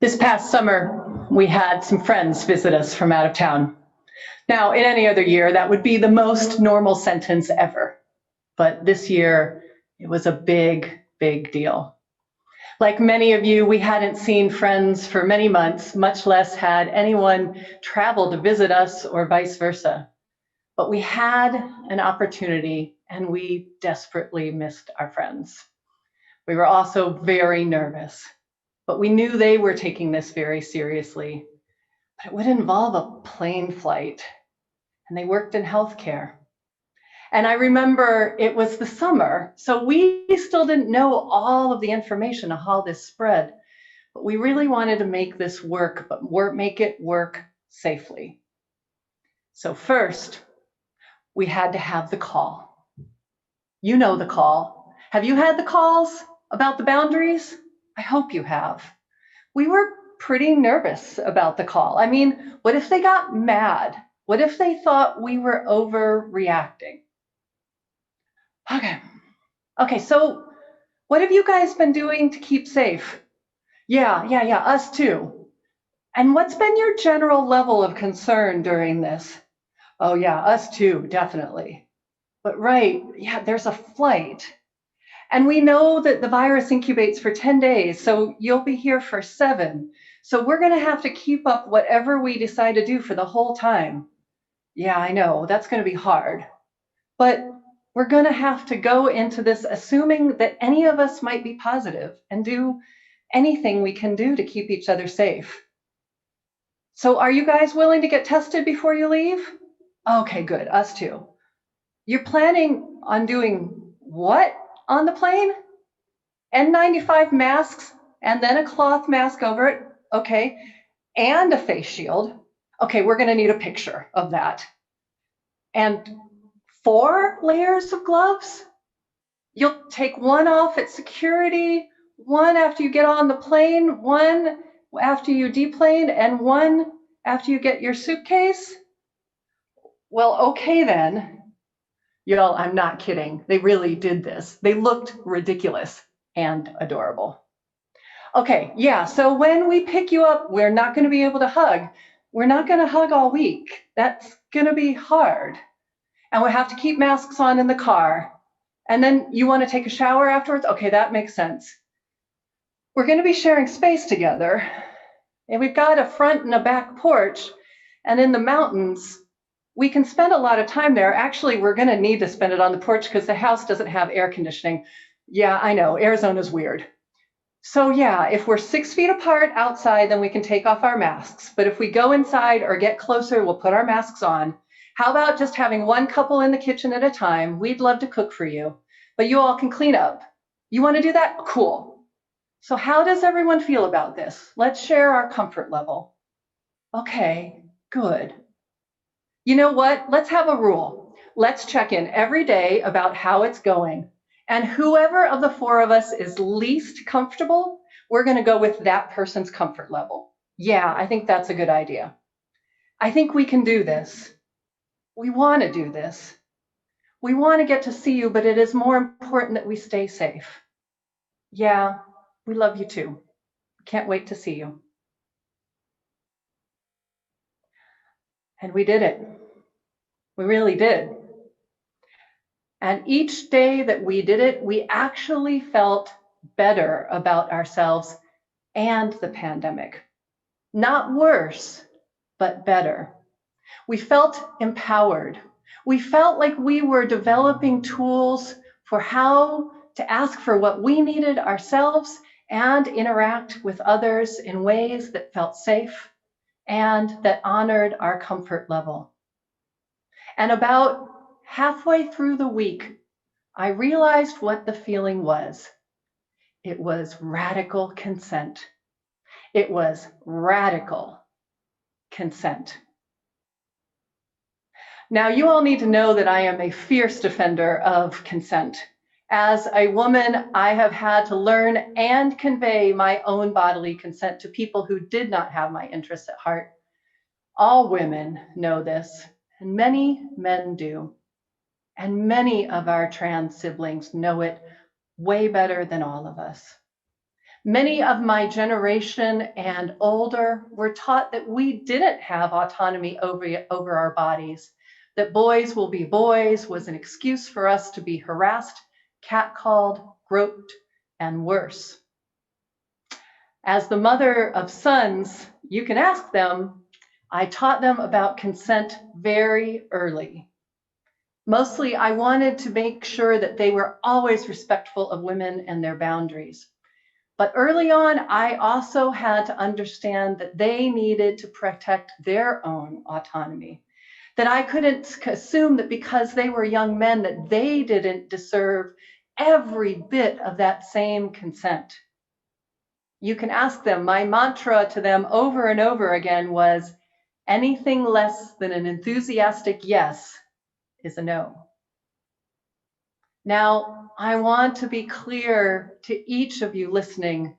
This past summer, we had some friends visit us from out of town. Now, in any other year, that would be the most normal sentence ever. But this year, it was a big, big deal. Like many of you, we hadn't seen friends for many months, much less had anyone travel to visit us or vice versa. But we had an opportunity and we desperately missed our friends. We were also very nervous, but we knew they were taking this very seriously. But it would involve a plane flight, and they worked in healthcare. And I remember it was the summer, so we still didn't know all of the information of how this spread, but we really wanted to make this work, but make it work safely. So first, we had to have the call. You know the call. Have you had the calls about the boundaries? I hope you have. We were pretty nervous about the call. I mean, what if they got mad? What if they thought we were overreacting? Okay, so what have you guys been doing to keep safe? Yeah, us too. And what's been your general level of concern during this? Oh yeah, us too, definitely. But right, yeah, there's a flight. And we know that the virus incubates for 10 days, so you'll be here for 7. So we're gonna have to keep up whatever we decide to do for the whole time. Yeah, I know, that's gonna be hard. But we're gonna have to go into this assuming that any of us might be positive and do anything we can do to keep each other safe. So are you guys willing to get tested before you leave? Okay, good, us too. You're planning on doing what on the plane? N95 masks and then a cloth mask over it, okay, and a face shield. Okay, we're gonna need a picture of that. And 4 layers of gloves? You'll take one off at security, one after you get on the plane, one after you deplane, and one after you get your suitcase? Well, okay then. Y'all, I'm not kidding. They really did this. They looked ridiculous and adorable. Okay, yeah, so when we pick you up, we're not gonna be able to hug. We're not gonna hug all week. That's gonna be hard. And we have to keep masks on in the car. And then you want to take a shower afterwards? Okay, that makes sense. We're going to be sharing space together. And we've got a front and a back porch. And in the mountains, we can spend a lot of time there. Actually, we're going to need to spend it on the porch because the house doesn't have air conditioning. Yeah, I know, Arizona's weird. So yeah, if we're 6 feet apart outside, then we can take off our masks. But if we go inside or get closer, we'll put our masks on. How about just having one couple in the kitchen at a time? We'd love to cook for you, but you all can clean up. You want to do that? Cool. So how does everyone feel about this? Let's share our comfort level. Okay, good. You know what? Let's have a rule. Let's check in every day about how it's going. And whoever of the 4 of us is least comfortable, we're going to go with that person's comfort level. Yeah, I think that's a good idea. I think we can do this. We want to do this. We want to get to see you, but it is more important that we stay safe. Yeah, we love you too. Can't wait to see you. And we did it. We really did. And each day that we did it, we actually felt better about ourselves and the pandemic. Not worse, but better. We felt empowered. We felt like we were developing tools for how to ask for what we needed ourselves and interact with others in ways that felt safe and that honored our comfort level. And about halfway through the week, I realized what the feeling was. It was radical consent. It was radical consent. Now, you all need to know that I am a fierce defender of consent. As a woman, I have had to learn and convey my own bodily consent to people who did not have my interests at heart. All women know this, and many men do. And many of our trans siblings know it way better than all of us. Many of my generation and older were taught that we didn't have autonomy over our bodies, that boys will be boys was an excuse for us to be harassed, catcalled, groped, and worse. As the mother of sons, you can ask them, I taught them about consent very early. Mostly, I wanted to make sure that they were always respectful of women and their boundaries. But early on, I also had to understand that they needed to protect their own autonomy, that I couldn't assume that because they were young men that they didn't deserve every bit of that same consent. You can ask them. My mantra to them over and over again was, anything less than an enthusiastic yes is a no. Now, I want to be clear to each of you listening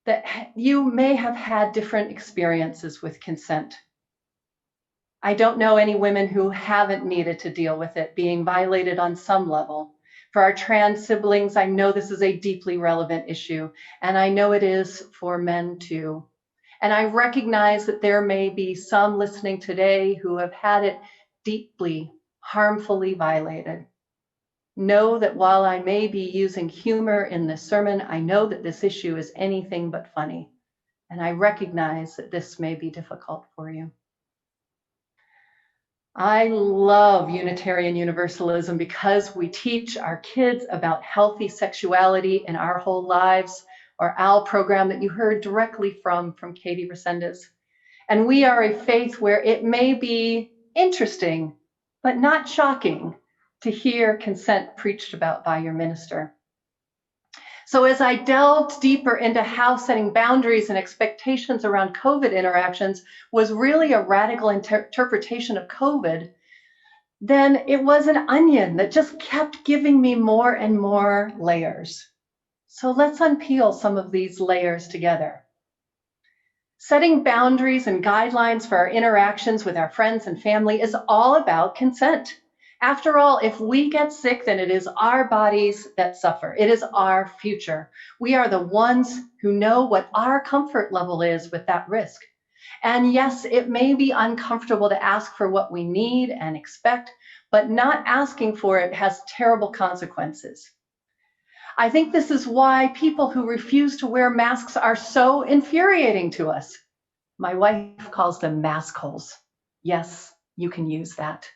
that you may have had different experiences with consent. I don't know any women who haven't needed to deal with it being violated on some level. For our trans siblings, I know this is a deeply relevant issue, and I know it is for men too. And I recognize that there may be some listening today who have had it deeply, harmfully violated. Know that while I may be using humor in this sermon, I know that this issue is anything but funny. And I recognize that this may be difficult for you. I love Unitarian Universalism because we teach our kids about healthy sexuality in our whole lives, our OWL program that you heard directly from Katie Resendez. And we are a faith where it may be interesting, but not shocking to hear consent preached about by your minister. So as I delved deeper into how setting boundaries and expectations around COVID interactions was really a radical interpretation of COVID, then it was an onion that just kept giving me more and more layers. So let's unpeel some of these layers together. Setting boundaries and guidelines for our interactions with our friends and family is all about consent. After all, if we get sick, then it is our bodies that suffer. It is our future. We are the ones who know what our comfort level is with that risk. And yes, it may be uncomfortable to ask for what we need and expect, but not asking for it has terrible consequences. I think this is why people who refuse to wear masks are so infuriating to us. My wife calls them mask holes. Yes, you can use that.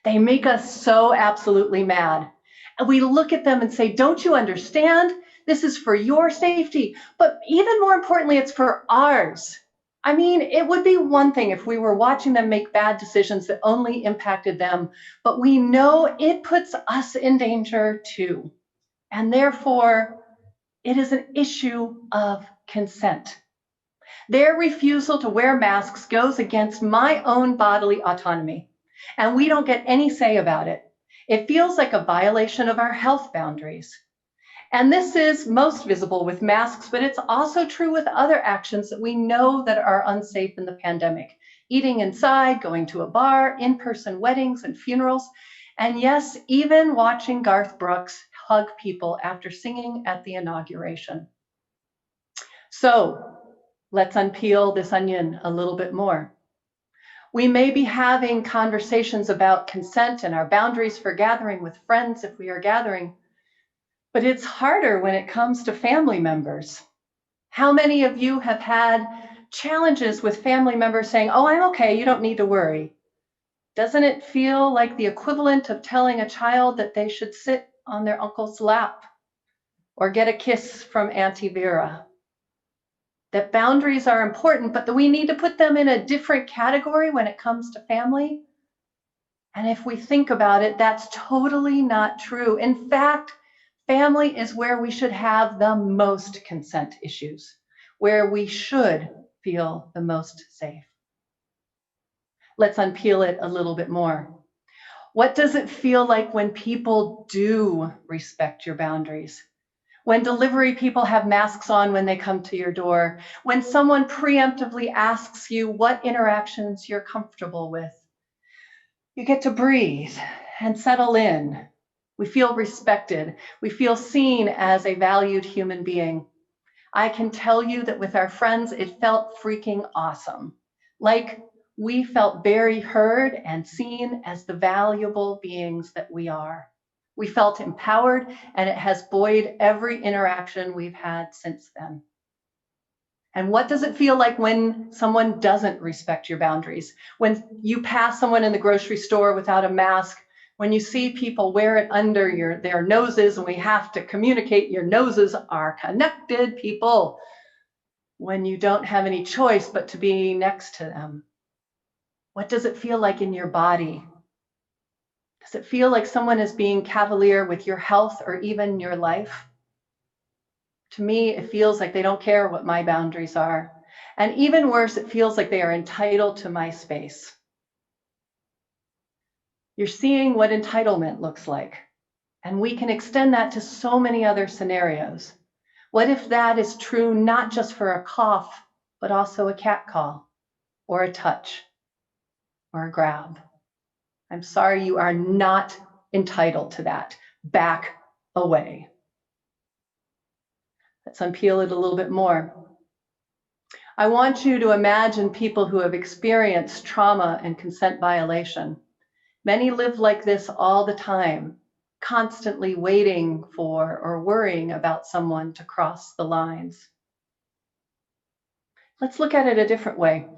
They make us so absolutely mad. And we look at them and say, don't you understand? This is for your safety. But even more importantly, it's for ours. I mean, it would be one thing if we were watching them make bad decisions that only impacted them, but we know it puts us in danger too. And therefore, it is an issue of consent. Their refusal to wear masks goes against my own bodily autonomy, and we don't get any say about it. It feels like a violation of our health boundaries. And this is most visible with masks, but it's also true with other actions that we know that are unsafe in the pandemic. Eating inside, going to a bar, in-person weddings and funerals, and yes, even watching Garth Brooks hug people after singing at the inauguration. So let's unpeel this onion a little bit more. We may be having conversations about consent and our boundaries for gathering with friends if we are gathering, but it's harder when it comes to family members. How many of you have had challenges with family members saying, oh, I'm okay, you don't need to worry? Doesn't it feel like the equivalent of telling a child that they should sit on their uncle's lap or get a kiss from Auntie Vera? That boundaries are important, but that we need to put them in a different category when it comes to family? And if we think about it, that's totally not true. In fact, family is where we should have the most consent issues, where we should feel the most safe. Let's unpeel it a little bit more. What does it feel like when people do respect your boundaries? When delivery people have masks on when they come to your door, when someone preemptively asks you what interactions you're comfortable with. You get to breathe and settle in. We feel respected. We feel seen as a valued human being. I can tell you that with our friends, it felt freaking awesome. Like we felt very heard and seen as the valuable beings that we are. We felt empowered, and it has buoyed every interaction we've had since then. And what does it feel like when someone doesn't respect your boundaries? When you pass someone in the grocery store without a mask, when you see people wear it under their noses, and we have to communicate your noses are connected, people, when you don't have any choice but to be next to them. What does it feel like in your body? Does it feel like someone is being cavalier with your health or even your life? To me, it feels like they don't care what my boundaries are. And even worse, it feels like they are entitled to my space. You're seeing what entitlement looks like. And we can extend that to so many other scenarios. What if that is true not just for a cough, but also a cat call, or a touch, or a grab? I'm sorry, you are not entitled to that. Back away. Let's unpeel it a little bit more. I want you to imagine people who have experienced trauma and consent violation. Many live like this all the time, constantly waiting for or worrying about someone to cross the lines. Let's look at it a different way.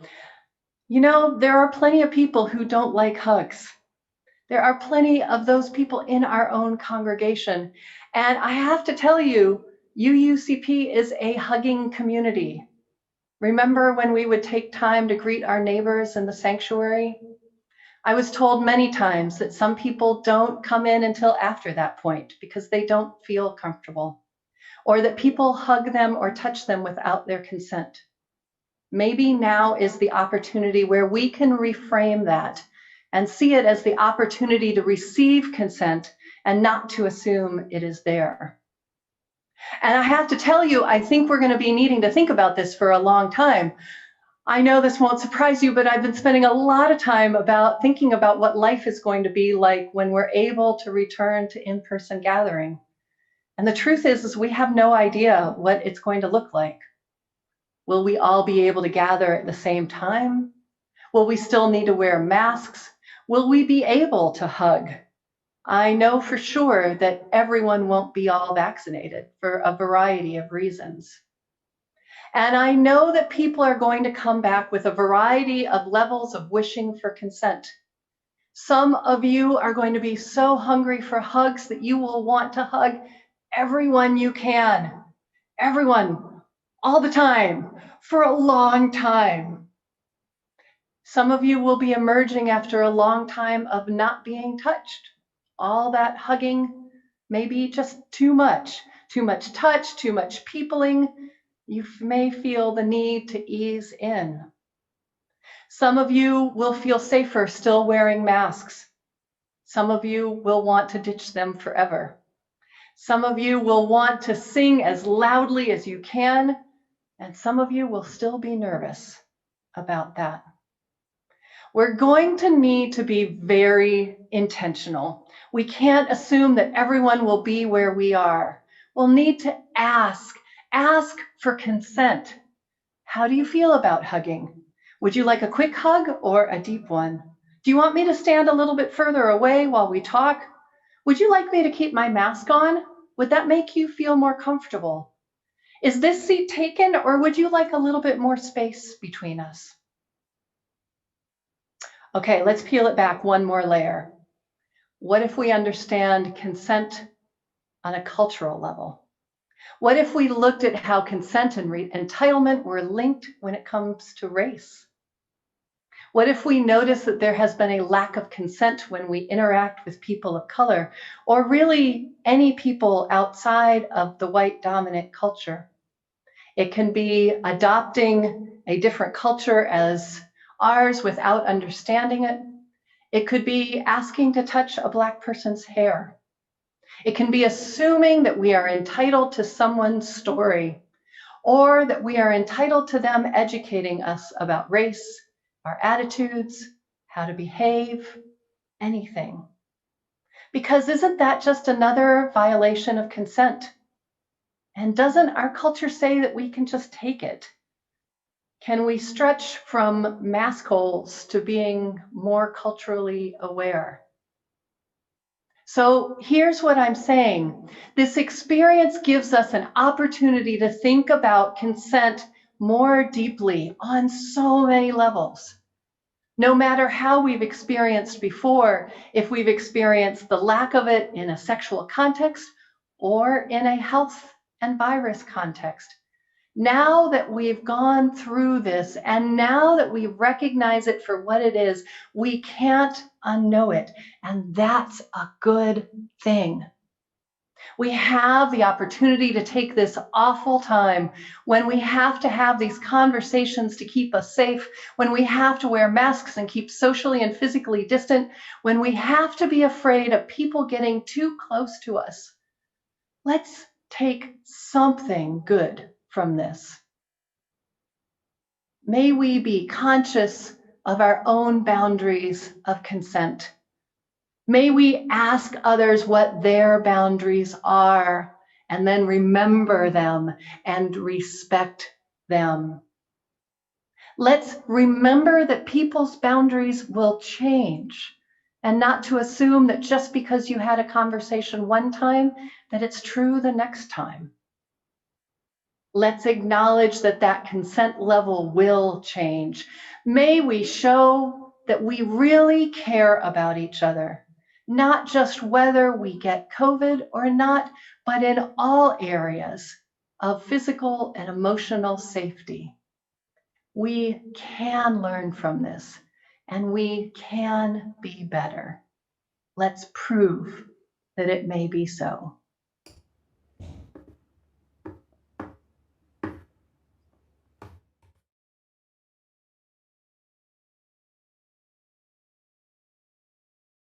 You know, there are plenty of people who don't like hugs. There are plenty of those people in our own congregation. And I have to tell you, UUCP is a hugging community. Remember when we would take time to greet our neighbors in the sanctuary? I was told many times that some people don't come in until after that point because they don't feel comfortable, or that people hug them or touch them without their consent. Maybe now is the opportunity where we can reframe that and see it as the opportunity to receive consent and not to assume it is there. And I have to tell you, I think we're going to be needing to think about this for a long time. I know this won't surprise you, but I've been spending a lot of time thinking about what life is going to be like when we're able to return to in-person gathering. And the truth is we have no idea what it's going to look like. Will we all be able to gather at the same time? Will we still need to wear masks? Will we be able to hug? I know for sure that everyone won't be all vaccinated for a variety of reasons. And I know that people are going to come back with a variety of levels of wishing for consent. Some of you are going to be so hungry for hugs that you will want to hug everyone you can. Everyone, all the time, for a long time. Some of you will be emerging after a long time of not being touched. All that hugging, maybe just too much touch, too much peopling. You may feel the need to ease in. Some of you will feel safer still wearing masks. Some of you will want to ditch them forever. Some of you will want to sing as loudly as you can, and some of you will still be nervous about that. We're going to need to be very intentional. We can't assume that everyone will be where we are. We'll need to ask for consent. How do you feel about hugging? Would you like a quick hug or a deep one? Do you want me to stand a little bit further away while we talk? Would you like me to keep my mask on? Would that make you feel more comfortable? Is this seat taken, or would you like a little bit more space between us? Okay, let's peel it back one more layer. What if we understand consent on a cultural level? What if we looked at how consent and entitlement were linked when it comes to race? What if we notice that there has been a lack of consent when we interact with people of color, or really any people outside of the white dominant culture? It can be adopting a different culture as ours without understanding it. It could be asking to touch a Black person's hair. It can be assuming that we are entitled to someone's story, or that we are entitled to them educating us about race, our attitudes, how to behave, anything. Because isn't that just another violation of consent? And doesn't our culture say that we can just take it? Can we stretch from mask holes to being more culturally aware? So here's what I'm saying. This experience gives us an opportunity to think about consent more deeply on so many levels. No matter how we've experienced before, if we've experienced the lack of it in a sexual context or in a health and virus context. Now that we've gone through this and now that we recognize it for what it is, we can't unknow it. And that's a good thing. We have the opportunity to take this awful time when we have to have these conversations to keep us safe, when we have to wear masks and keep socially and physically distant, when we have to be afraid of people getting too close to us. Let's take something good from this. May we be conscious of our own boundaries of consent. May we ask others what their boundaries are and then remember them and respect them. Let's remember that people's boundaries will change and not to assume that just because you had a conversation one time, that it's true the next time. Let's acknowledge that that consent level will change. May we show that we really care about each other, not just whether we get COVID or not, but in all areas of physical and emotional safety. We can learn from this and we can be better. Let's prove that it may be so.